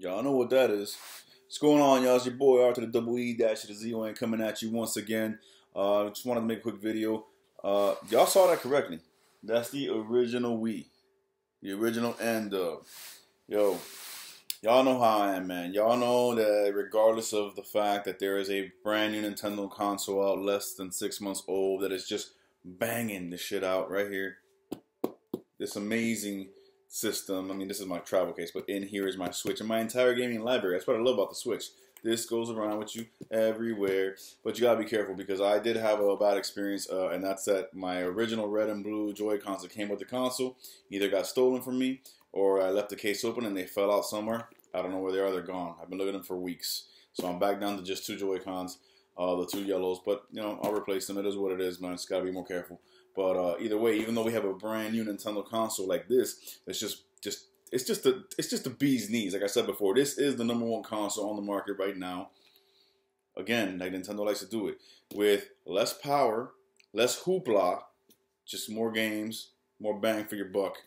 Y'all know what that is. What's going on, y'all? It's your boy R to the double E dash to the Z-O-N coming at you once again. Just wanted to make a quick video. Y'all saw that correctly. That's the original Wii. The original N-Dub. Yo, y'all know how I am, man. Y'all know that regardless of the fact that there is a brand new Nintendo console out less than 6 months old that is just banging the shit out right here. This amazing system. I mean, this is my travel case, but in here is my Switch and my entire gaming library. That's what I love about the Switch. This goes around with you everywhere, but you gotta be careful because I did have a bad experience, and that's that my original red and blue Joy-Cons that came with the console either got stolen from me or I left the case open and they fell out somewhere. I don't know where they are. They're gone. I've been looking at them for weeks, so I'm back down to just two Joy-Cons, the two yellows. But you know, I'll replace them. It is what it is, man. Just gotta be more careful. But either way, even though we have a brand new Nintendo console like this, it's just the bee's knees. Like I said before, this is the #1 console on the market right now. Again, like Nintendo likes to do it with less power, less hoopla, just more games, more bang for your buck,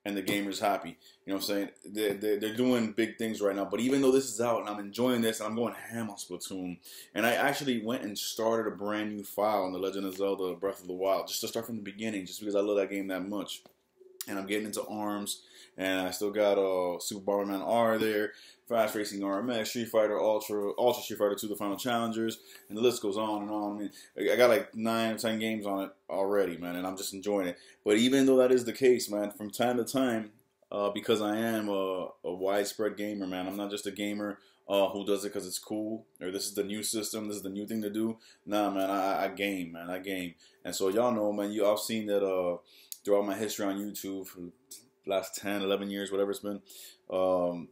and the gamer's happy. You know what I'm saying? They're doing big things right now. But even though this is out and I'm enjoying this and I'm going ham on Splatoon, and I actually went and started a brand new file on The Legend of Zelda Breath of the Wild just to start from the beginning, just because I love that game that much. And I'm getting into ARMS, and I still got Super Bomberman R there, Fast Racing RMX, Street Fighter Ultra Street Fighter 2, the Final Challengers, and the list goes on and on. I mean, I got like 9 or 10 games on it already, man, and I'm just enjoying it. But even though that is the case, man, from time to time, because I am a widespread gamer, man, I'm not just a gamer who does it because it's cool, or this is the new system, this is the new thing to do. Nah, man, I game, man, I game. And so y'all know, man, I've seen that throughout my history on YouTube for the last 10, 11 years, whatever it's been. I'm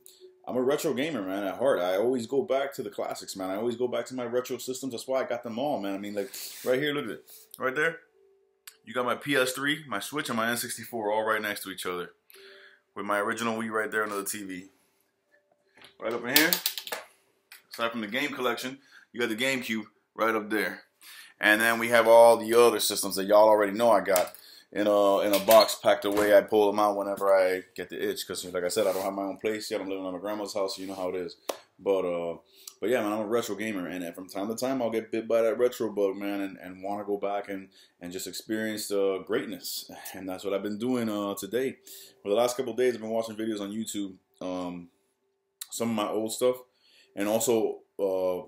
a retro gamer, man, at heart. I always go back to the classics, man. I always go back to my retro systems. That's why I got them all, man. I mean, like, right here, look at it. Right there. You got my PS3, my Switch, and my N64 all right next to each other. With my original Wii right there under the TV. Right up in here, aside from the game collection, you got the GameCube right up there. And then we have all the other systems that y'all already know I got in a box packed away. I pull them out whenever I get the itch, because like I said, I don't have my own place yet. I'm living at my grandma's house, so you know how it is. But yeah, man, I'm a retro gamer, and from time to time I'll get bit by that retro bug, man, and want to go back and just experience the greatness. And that's what I've been doing today. For the last couple of days, I've been watching videos on YouTube, some of my old stuff, and also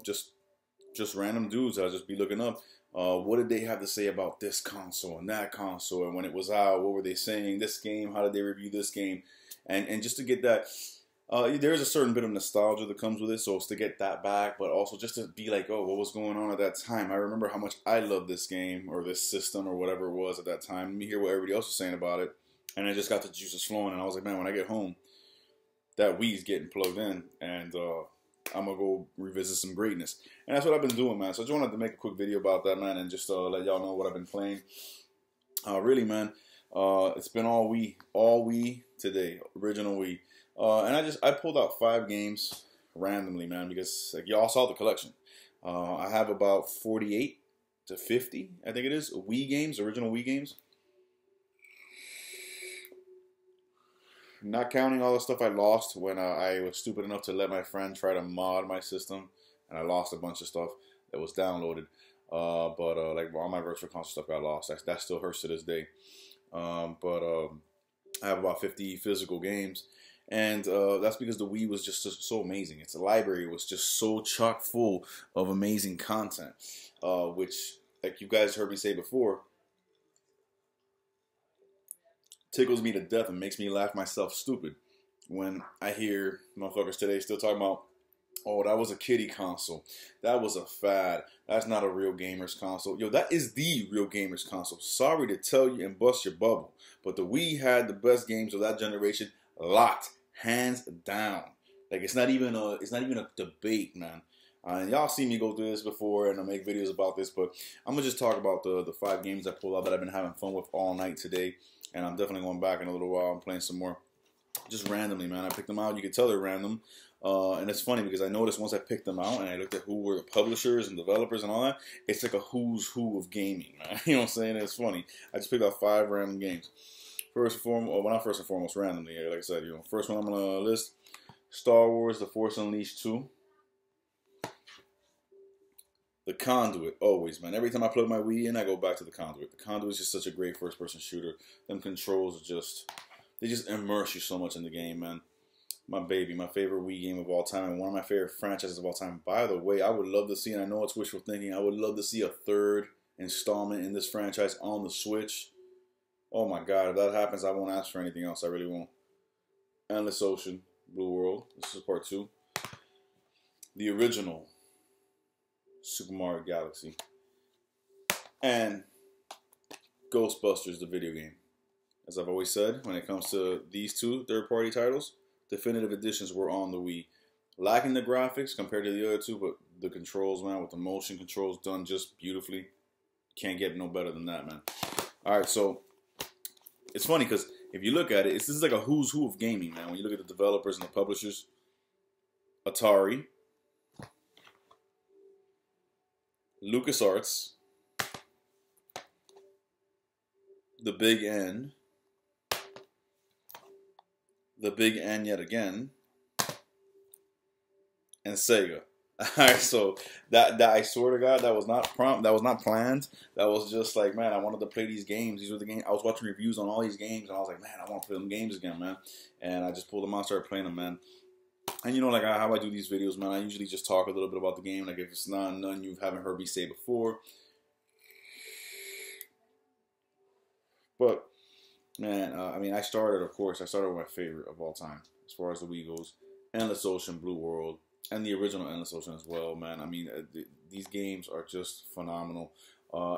just random dudes. I'll just be looking up. What did they have to say about this console and that console, and when it was out, what were they saying? This game, how did they review this game? And just to get that, there is a certain bit of nostalgia that comes with it, so it's to get that back, but also just to be like, oh, what was going on at that time? I remember how much I loved this game or this system or whatever it was at that time. Let me hear what everybody else was saying about it, and I just got the juices flowing, and I was like, man, when I get home, that Wii's getting plugged in, and I'm going to go revisit some greatness. And that's what I've been doing, man. So I just wanted to make a quick video about that, man, and just let y'all know what I've been playing. Really, man, it's been all Wii today, original Wii. And I pulled out 5 games randomly, man, because like y'all saw the collection. I have about 48 to 50, I think it is, Wii games, original Wii games. Not counting all the stuff I lost when I was stupid enough to let my friend try to mod my system, and I lost a bunch of stuff that was downloaded. But like all my virtual console stuff got lost. That still hurts to this day. I have about 50 physical games, and that's because the Wii was just so amazing. Its library was just so chock full of amazing content, which, like you guys heard me say before, tickles me to death and makes me laugh myself stupid when I hear motherfuckers today still talking about, oh, that was a kiddie console. That was a fad. That's not a real gamer's console. Yo, that is the real gamer's console. Sorry to tell you and bust your bubble, but the Wii had the best games of that generation locked, hands down. Like it's not even a debate, man. And y'all see me go through this before, and I make videos about this, but I'm gonna just talk about the 5 games I pulled out that I've been having fun with all night today. And I'm definitely going back in a little while and playing some more. Just randomly, man. I picked them out. You can tell they're random. And it's funny because I noticed once I picked them out and I looked at who were the publishers and developers and all that, it's like a who's who of gaming, man. You know what I'm saying? It's funny. I just picked out 5 random games. First and foremost, well, not first and foremost, randomly. Like I said, first one I'm going to list, Star Wars: The Force Unleashed 2. The Conduit, always, man. Every time I plug my Wii in, I go back to the Conduit. The Conduit is just such a great first-person shooter. Them controls are just, they just immerse you so much in the game, man. My baby, my favorite Wii game of all time, and one of my favorite franchises of all time. By the way, I would love to see, and I know it's wishful thinking, I would love to see a third installment in this franchise on the Switch. Oh my God, if that happens, I won't ask for anything else. I really won't. Endless Ocean, Blue World. This is part 2. The original Super Mario Galaxy. And Ghostbusters, the video game. As I've always said, when it comes to these two third-party titles, definitive editions were on the Wii. Lacking the graphics compared to the other two, but the controls, man, with the motion controls done just beautifully. Can't get no better than that, man. Alright, so it's funny because if you look at it, this is like a who's who of gaming, man. When you look at the developers and the publishers, Atari, LucasArts, the Big N yet again, and Sega. Alright, so that I swear to God, that was not planned. That was just like, man, I wanted to play these games. These were the games. I was watching reviews on all these games, and I was like, man, I want to play them games again, man. And I just pulled them out, started playing them, man. And you know, like how I do these videos, man, I usually just talk a little bit about the game. Like if it's none you haven't heard me say before. But man, I mean, I started with my favorite of all time as far as the Wii goes, Endless Ocean, Blue World, and the original Endless Ocean as well, man. I mean, these games are just phenomenal.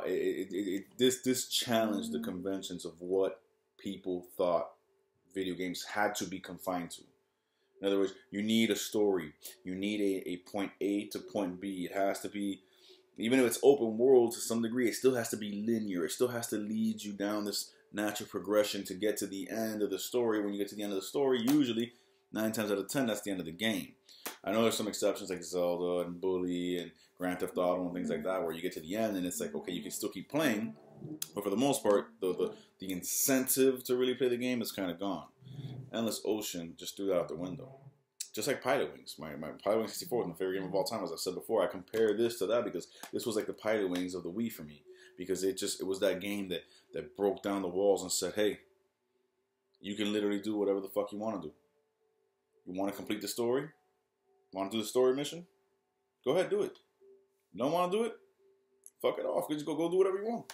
This challenged the conventions of what people thought video games had to be confined to. In other words, you need a story. You need a point A to point B. It has to be, even if it's open world to some degree, it still has to be linear. It still has to lead you down this natural progression to get to the end of the story. When you get to the end of the story, usually 9 times out of 10, that's the end of the game. I know there's some exceptions like Zelda and Bully and Grand Theft Auto and things like that, where you get to the end and it's like, okay, you can still keep playing, but for the most part, the incentive to really play the game is kind of gone. Endless Ocean just threw that out the window. Just like Pilot Wings. My Pilot Wings 64 is my favorite game of all time, as I said before. I compare this to that because this was like the Pilot Wings of the Wii for me. Because it was that game that broke down the walls and said, hey, you can literally do whatever the fuck you want to do. You want to complete the story? Want to do the story mission? Go ahead, do it. You don't want to do it? Fuck it off. Just go do whatever you want.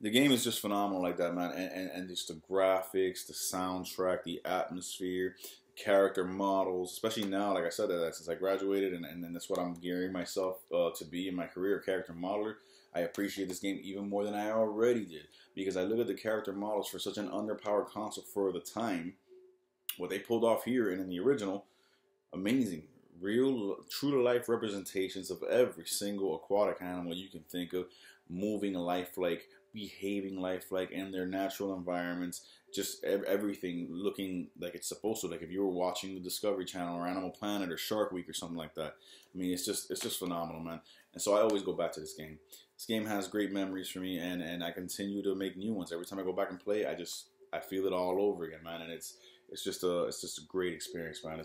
The game is just phenomenal like that, man. And just the graphics, the soundtrack, the atmosphere, the character models, especially now, like I said, that since I graduated and that's what I'm gearing myself to be in my career, a character modeler. I appreciate this game even more than I already did because I look at the character models for such an underpowered console for the time. What they pulled off here and in the original, amazing. Real, true-to-life representations of every single aquatic animal you can think of, moving lifelike, behaving lifelike in their natural environments, just everything looking like it's supposed to. Like if you were watching the Discovery Channel or Animal Planet or Shark Week or something like that. I mean, it's just phenomenal, man. And so I always go back to this game. This game has great memories for me, and I continue to make new ones. Every time I go back and play, I feel it all over again, man. And it's just a great experience, man.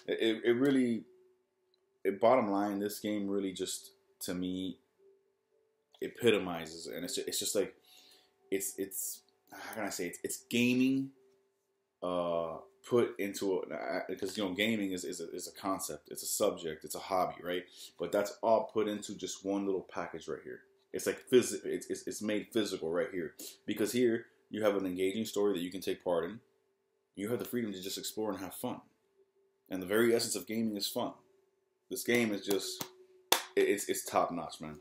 It really, bottom line, this game really just, to me, epitomizes, and it's just like, it's how can I say it? It's gaming put into because you know, gaming is a concept, it's a subject, it's a hobby, right? But that's all put into just one little package right here. It's like it's made physical right here, because here you have an engaging story that you can take part in. You have the freedom to just explore and have fun, and the very essence of gaming is fun. This game is just it's top notch, man.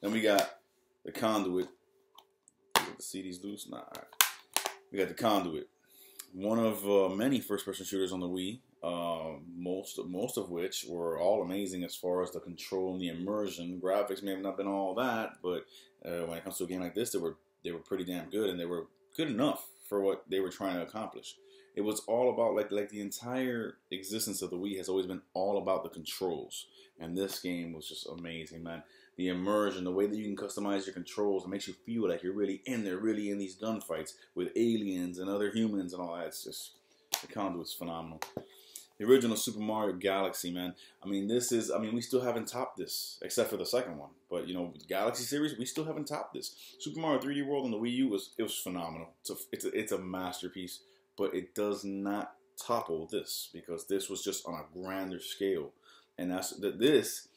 Then we got the Conduit. Get the CDs loose. Nah, all right. We got the Conduit, one of many first-person shooters on the Wii. Most of which were all amazing as far as the control and the immersion. Graphics may have not been all that, but when it comes to a game like this, they were pretty damn good, and they were good enough for what they were trying to accomplish. It was all about like the entire existence of the Wii has always been all about the controls, and this game was just amazing, man. The immersion, the way that you can customize your controls, it makes you feel like you're really in there, really in these gunfights with aliens and other humans and all that. It's just, the Conduit's phenomenal. The original Super Mario Galaxy, man. I mean, this is, I mean, we still haven't topped this, except for the second one. But, you know, the Galaxy series, we still haven't topped this. Super Mario 3D World on the Wii U was phenomenal. It's a masterpiece, but it does not topple this, because this was just on a grander scale. And this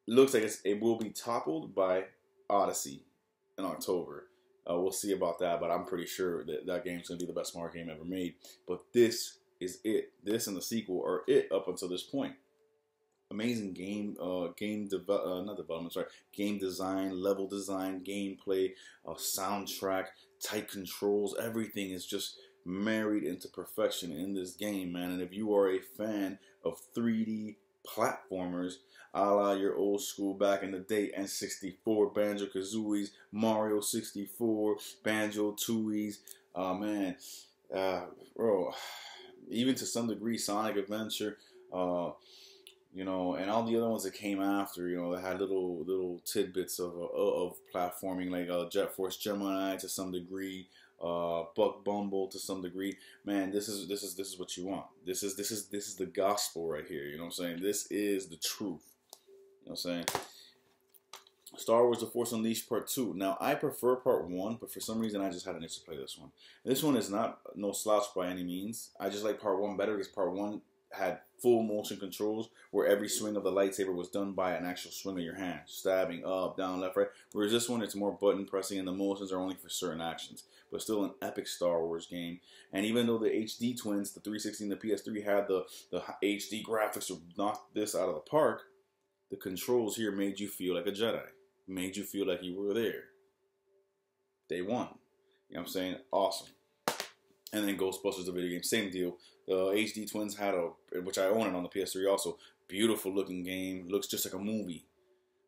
looks like it will be toppled by Odyssey in October. We'll see about that, but I'm pretty sure that game's going to be the best Mario game ever made. But this is it. This and the sequel are it up until this point. Amazing game, game design, level design, gameplay, soundtrack, tight controls. Everything is just married into perfection in this game, man. And if you are a fan of 3D platformers, a la your old school back in the day, N64, Banjo-Kazooies, Mario 64, Banjo-Tooies, man, bro, even to some degree Sonic Adventure, you know, and all the other ones that came after, you know, that had little tidbits of platforming, like Jet Force Gemini to some degree, Buck Bumble to some degree. Man, this is what you want. This is the gospel right here. You know what I'm saying? This is the truth. You know what I'm saying? Star Wars The Force Unleashed Part 2. Now, I prefer Part 1, but for some reason I just had an itch to play this one. This one is not no slouch by any means. I just like Part 1 better because Part 1 had full motion controls where every swing of the lightsaber was done by an actual swing of your hand. Stabbing up, down, left, right. Whereas this one, it's more button pressing and the motions are only for certain actions. But still an epic Star Wars game. And even though the HD twins, the 360 and the PS3, had the HD graphics to knock this out of the park, the controls here made you feel like a Jedi. Made you feel like you were there. Day one. You know what I'm saying? Awesome. And then Ghostbusters, the video game, same deal. The HD twins had which I own it on the PS3 also, beautiful looking game. Looks just like a movie.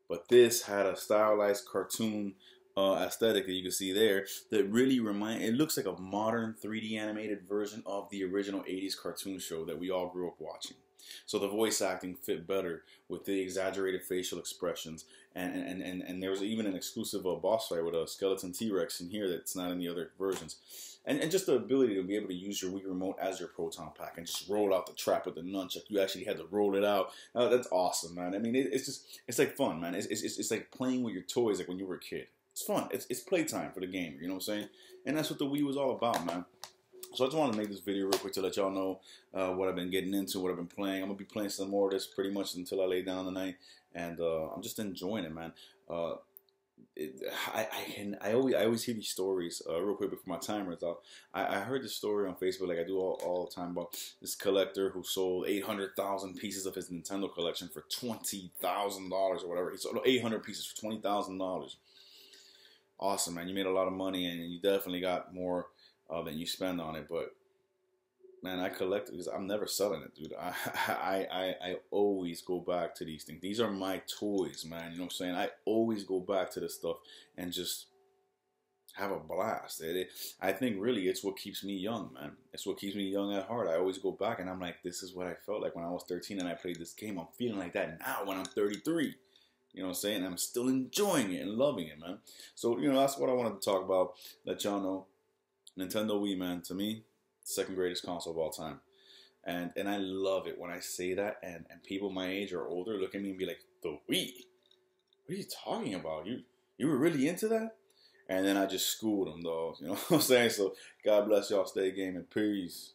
But this had a stylized cartoon aesthetic that you can see there that really it looks like a modern 3D animated version of the original 80s cartoon show that we all grew up watching. So the voice acting fit better with the exaggerated facial expressions, and there was even an exclusive boss fight with a skeleton T-Rex in here that's not in the other versions, and just the ability to be able to use your Wii remote as your proton pack and just roll out the trap with the nunchuck. You actually had to roll it out. That's awesome, man. I mean, it's like fun, man. It's like playing with your toys like when you were a kid. It's fun. It's playtime for the gamer. You know what I'm saying? And that's what the Wii was all about, man. So I just wanted to make this video real quick to let y'all know what I've been getting into, what I've been playing. I'm going to be playing some more of this pretty much until I lay down tonight. And I'm just enjoying it, man. I always hear these stories real quick before my timer is out. I heard this story on Facebook, like I do all the time, about this collector who sold 800,000 pieces of his Nintendo collection for $20,000 or whatever. He sold 800 pieces for $20,000. Awesome, man. You made a lot of money, and you definitely got more than you spend on it. But man, I collect it because I'm never selling it, dude. I always go back to these things. These are my toys, man. You know what I'm saying? I always go back to this stuff and just have a blast. I think really it's what keeps me young, man. It's what keeps me young at heart. I always go back and I'm like, this is what I felt like when I was 13 and I played this game. I'm feeling like that now when I'm 33. You know what I'm saying? I'm still enjoying it and loving it, man. So, you know, that's what I wanted to talk about. Let y'all know. Nintendo Wii, man, to me, second greatest console of all time. And I love it when I say that, and people my age or older look at me and be like, the Wii? What are you talking about? You were really into that? And then I just schooled them, dog. You know what I'm saying? So, God bless y'all. Stay gaming. Peace.